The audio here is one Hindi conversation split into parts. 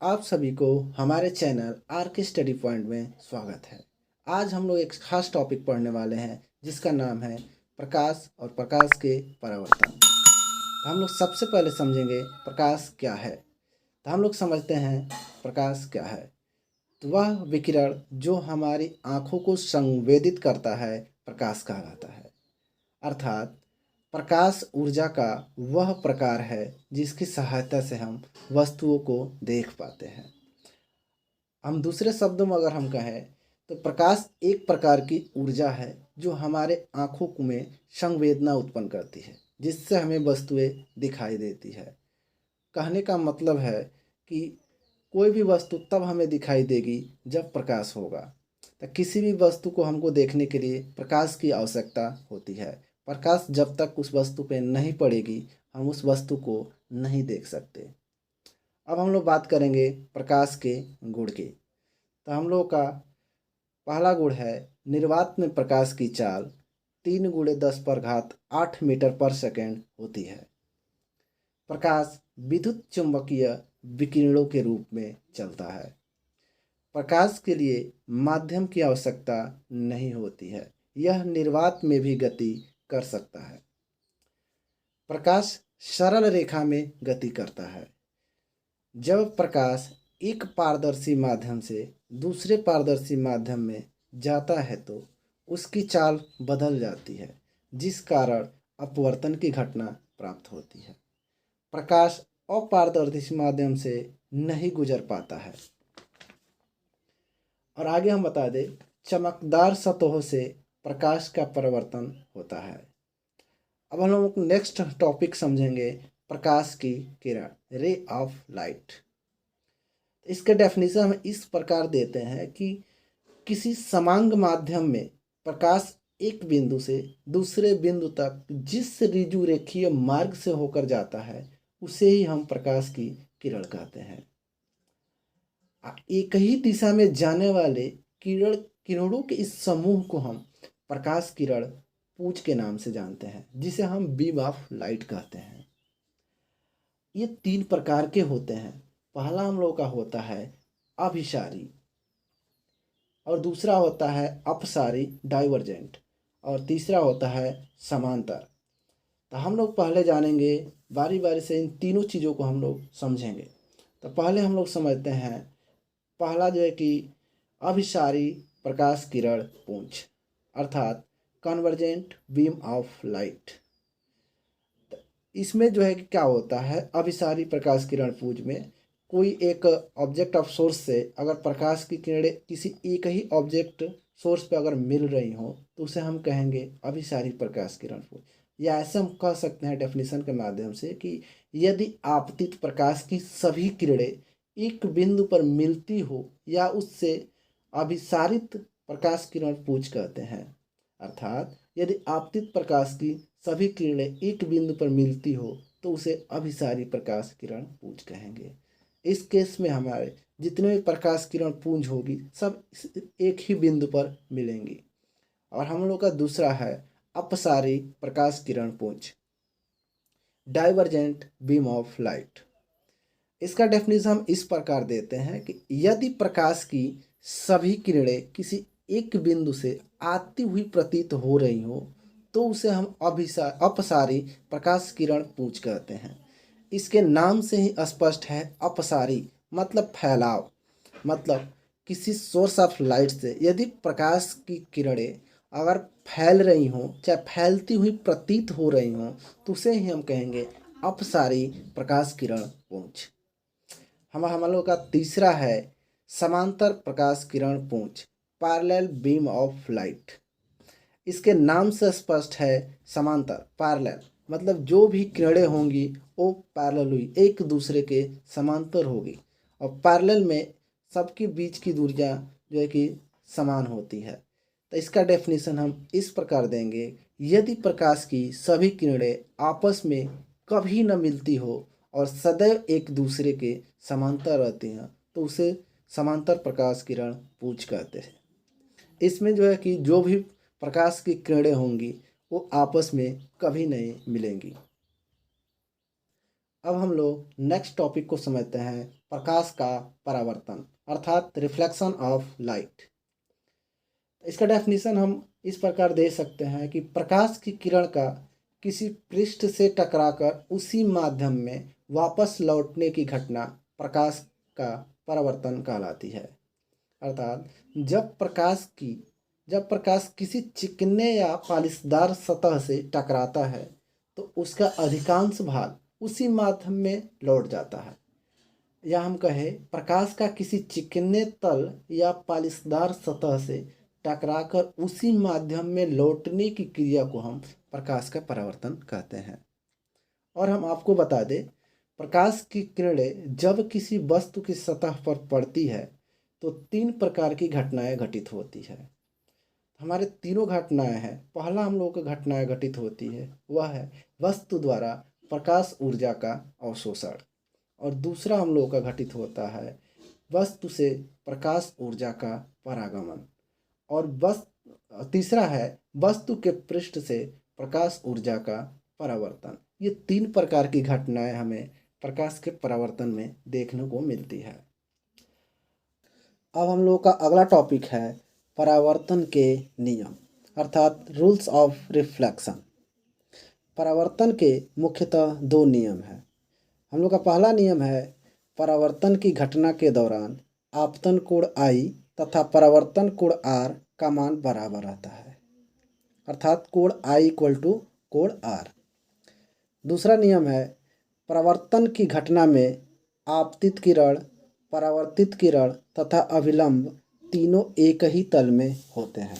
आप सभी को हमारे चैनल आर के स्टडी पॉइंट में स्वागत है। आज हम लोग एक खास टॉपिक पढ़ने वाले हैं जिसका नाम है प्रकाश और प्रकाश के परावर्तन। तो हम लोग सबसे पहले समझेंगे प्रकाश क्या है। तो हम लोग समझते हैं प्रकाश क्या है। तो वह विकिरण जो हमारी आँखों को संवेदित करता है प्रकाश कहलाता है। अर्थात प्रकाश ऊर्जा का वह प्रकार है जिसकी सहायता से हम वस्तुओं को देख पाते हैं। हम दूसरे शब्दों में अगर हम कहें तो प्रकाश एक प्रकार की ऊर्जा है जो हमारे आँखों में संवेदना उत्पन्न करती है जिससे हमें वस्तुएं दिखाई देती है। कहने का मतलब है कि कोई भी वस्तु तब हमें दिखाई देगी जब प्रकाश होगा। तो किसी भी वस्तु को हमको देखने के लिए प्रकाश की आवश्यकता होती है। प्रकाश जब तक उस वस्तु पे नहीं पड़ेगी हम उस वस्तु को नहीं देख सकते। अब हम लोग बात करेंगे प्रकाश के गुण की। तो हम लोग का पहला गुण है निर्वात में प्रकाश की चाल 3 × 10⁸ मीटर पर सेकेंड होती है। प्रकाश विद्युत चुंबकीय विकिरणों के रूप में चलता है। प्रकाश के लिए माध्यम की आवश्यकता नहीं होती है, यह निर्वात में भी गति कर सकता है। प्रकाश सरल रेखा में गति करता है। जब प्रकाश एक पारदर्शी माध्यम से दूसरे पारदर्शी माध्यम में जाता है तो उसकी चाल बदल जाती है जिस कारण अपवर्तन की घटना प्राप्त होती है। प्रकाश अपारदर्शी माध्यम से नहीं गुजर पाता है। और आगे हम बता दें चमकदार सतहों से प्रकाश का परावर्तन होता है। अब हम लोग नेक्स्ट टॉपिक समझेंगे प्रकाश की किरण रे ऑफ लाइट। इसके डेफिनेशन हम इस प्रकार देते हैं कि किसी समांग माध्यम में प्रकाश एक बिंदु से दूसरे बिंदु तक जिस ऋजु रेखीय मार्ग से होकर जाता है उसे ही हम प्रकाश की किरण कहते हैं। एक ही दिशा में जाने वाले किरणों के इस समूह को हम प्रकाश किरण पुंज के नाम से जानते हैं जिसे हम बीम ऑफ लाइट कहते हैं। ये 3 प्रकार के होते हैं। पहला हम लोग का होता है अभिसारी और दूसरा होता है अपसारी डाइवर्जेंट और तीसरा होता है समांतर। तो हम लोग पहले जानेंगे बारी बारी से इन तीनों चीज़ों को हम लोग समझेंगे। तो पहले हम लोग समझते हैं पहला जो है कि अभिसारी प्रकाश किरण पुंज अर्थात कन्वर्जेंट बीम ऑफ लाइट। इसमें जो है कि क्या होता है अभिसारी प्रकाश किरण पुंज में कोई एक ऑब्जेक्ट ऑफ सोर्स से अगर प्रकाश की किरणें किसी एक ही ऑब्जेक्ट सोर्स पे अगर मिल रही हो तो उसे हम कहेंगे अभिसारी प्रकाश किरण पुंज। या ऐसे हम कह सकते हैं डेफिनेशन के माध्यम से कि यदि आपतित प्रकाश की सभी किरणें एक बिंदु पर मिलती हो या उससे अभिसारित प्रकाश किरण पुंज कहते हैं। अर्थात यदि आपतित प्रकाश की सभी किरणें एक बिंदु पर मिलती हो तो उसे अभिसारी प्रकाश किरण पुंज कहेंगे। इस केस में हमारे जितने भी प्रकाश किरण पुंज होगी सब एक ही बिंदु पर मिलेंगी। और हम लोग का दूसरा है अपसारी प्रकाश किरण पुंज डाइवर्जेंट बीम ऑफ लाइट। इसका डेफिनेशन हम इस प्रकार देते हैं कि यदि प्रकाश की सभी किरणें किसी एक बिंदु से आती हुई प्रतीत हो रही हो तो उसे हम अपसारी प्रकाश किरण पुंज कहते हैं। इसके नाम से ही स्पष्ट है अपसारी मतलब फैलाव। मतलब किसी सोर्स ऑफ लाइट से यदि प्रकाश की किरणें अगर फैल रही हों चाहे फैलती हुई प्रतीत हो रही हों तो उसे ही हम कहेंगे अपसारी प्रकाश किरण पुंज। हम लोग का तीसरा है समांतर प्रकाश किरण पुंज पैरेलल बीम ऑफ लाइट। इसके नाम से स्पष्ट है समांतर पैरेलल मतलब जो भी किरणें होंगी वो पैरेलल हुई एक दूसरे के समांतर होगी और पैरेलल में सबके बीच की दूरियां जो है कि समान होती है। तो इसका डेफिनेशन हम इस प्रकार देंगे यदि प्रकाश की सभी किरणें आपस में कभी न मिलती हो और सदैव एक दूसरे के समांतर रहती हैं तो उसे समांतर प्रकाश किरण पुंज कहते हैं। इसमें जो है कि जो भी प्रकाश की किरणें होंगी वो आपस में कभी नहीं मिलेंगी। अब हम लोग नेक्स्ट टॉपिक को समझते हैं प्रकाश का परावर्तन अर्थात रिफ्लेक्शन ऑफ लाइट। इसका डेफिनेशन हम इस प्रकार दे सकते हैं कि प्रकाश की किरण का किसी पृष्ठ से टकराकर उसी माध्यम में वापस लौटने की घटना प्रकाश का परावर्तन कहलाती है। अर्थात जब प्रकाश किसी चिकने या पालिशदार सतह से टकराता है तो उसका अधिकांश भाग उसी माध्यम में लौट जाता है, या हम कहें प्रकाश का किसी चिकने तल या पालिशदार सतह से टकराकर उसी माध्यम में लौटने की क्रिया को हम प्रकाश का परावर्तन कहते हैं। और हम आपको बता दें, प्रकाश की किरणें जब किसी वस्तु की सतह पर पड़ती है तो 3 प्रकार की घटनाएं घटित होती है। हमारे तीनों घटनाएं हैं। पहला हम लोगों को घटनाएं घटित होती है वह है वस्तु द्वारा प्रकाश ऊर्जा का अवशोषण, और दूसरा हम लोगों का घटित होता है वस्तु से प्रकाश ऊर्जा का परागमन, और तीसरा है वस्तु के पृष्ठ से प्रकाश ऊर्जा का परावर्तन। ये 3 प्रकार की घटनाएं हमें प्रकाश के परावर्तन में देखने को मिलती है। अब हम लोगों का अगला टॉपिक है परावर्तन के नियम अर्थात रूल्स ऑफ रिफ्लेक्शन। परावर्तन के मुख्यतः 2 नियम हैं। हम लोग का पहला नियम है परावर्तन की घटना के दौरान आपतन कोण I तथा परावर्तन कोण R का मान बराबर रहता है, अर्थात कोण I इक्वल टू कोण R। दूसरा नियम है परावर्तन की घटना में आपतित किरण, परावर्तित किरण तथा अभिलंब तीनों एक ही तल में होते हैं।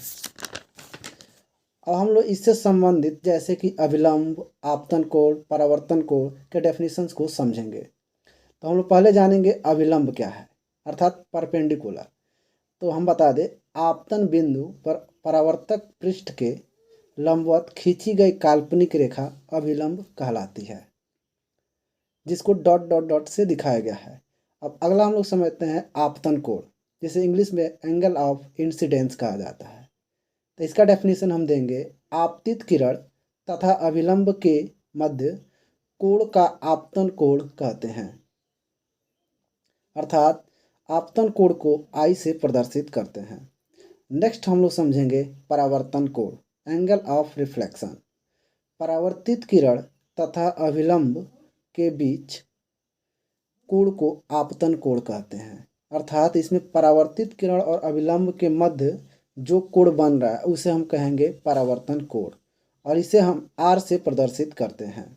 अब हम लोग इससे संबंधित जैसे कि अभिलंब, आपतन कोण, परावर्तन कोण के डेफिनेशंस को समझेंगे। तो हम लोग पहले जानेंगे अभिलंब क्या है, अर्थात परपेंडिकुलर। तो हम बता दें, आपतन बिंदु पर परावर्तक पृष्ठ के लंबवत खींची गई काल्पनिक रेखा अभिलंब कहलाती है, जिसको डॉट डॉट डॉट से दिखाया गया है। अब अगला हम लोग समझते हैं आपतन कोण, जिसे इंग्लिश में एंगल ऑफ इंसिडेंस कहा जाता है। तो इसका डेफिनेशन हम देंगे, आपतित किरण तथा अभिलंब के मध्य कोण का आपतन कोण कहते हैं, अर्थात आपतन कोण को I से प्रदर्शित करते हैं। नेक्स्ट हम लोग समझेंगे परावर्तन कोण, एंगल ऑफ रिफ्लेक्शन। परावर्तित किरण तथा अभिलंब के बीच कोण को आपतन कोण कहते हैं, अर्थात इसमें परावर्तित किरण और अभिलंब के मध्य जो कोण बन रहा है उसे हम कहेंगे परावर्तन कोण, और इसे हम R से प्रदर्शित करते हैं।